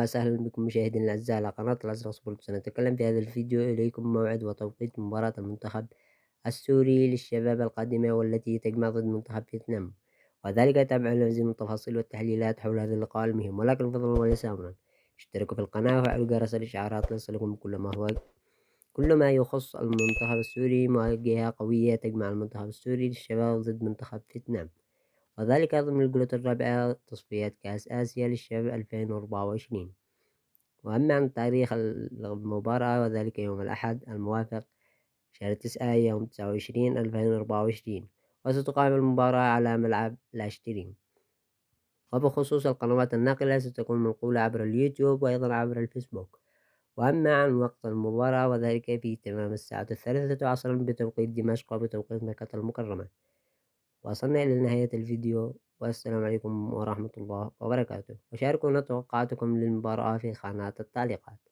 وسهلا بكم مشاهدينا الأعزاء على قناة الأزرق سبورت. سنتكلم في هذا الفيديو إليكم موعد وتوقيت مباراة المنتخب السوري للشباب القادمة والتي تجمع ضد منتخب فيتنام، وذلك تابعا لمزيد من التفاصيل والتحليلات حول هذا اللقاء المهم. ولكن فضلا وليس أمرا، اشتركوا في القناة وفعلوا جرس الإشعارات ليصلكم كل ما يخص المنتخب السوري. مواجهة قوية تجمع المنتخب السوري للشباب ضد منتخب فيتنام، وذلك ضمن الجولة الرابعة تصفيات كأس آسيا للشباب 2024. وأما عن تاريخ المباراة وذلك يوم الأحد الموافق شهر 9 يوم 29/2024، وستقام المباراة على ملعب العشرين. وبخصوص القنوات الناقلة ستكون منقولة عبر اليوتيوب وأيضا عبر الفيسبوك. وأما عن وقت المباراة وذلك في تمام الساعة 3 عصرا بتوقيت دمشق وبتوقيت مكة المكرمة. وصلنا إلى نهاية الفيديو، والسلام عليكم ورحمة الله وبركاته، وشاركونا توقعاتكم للمباراة في خانات التعليقات.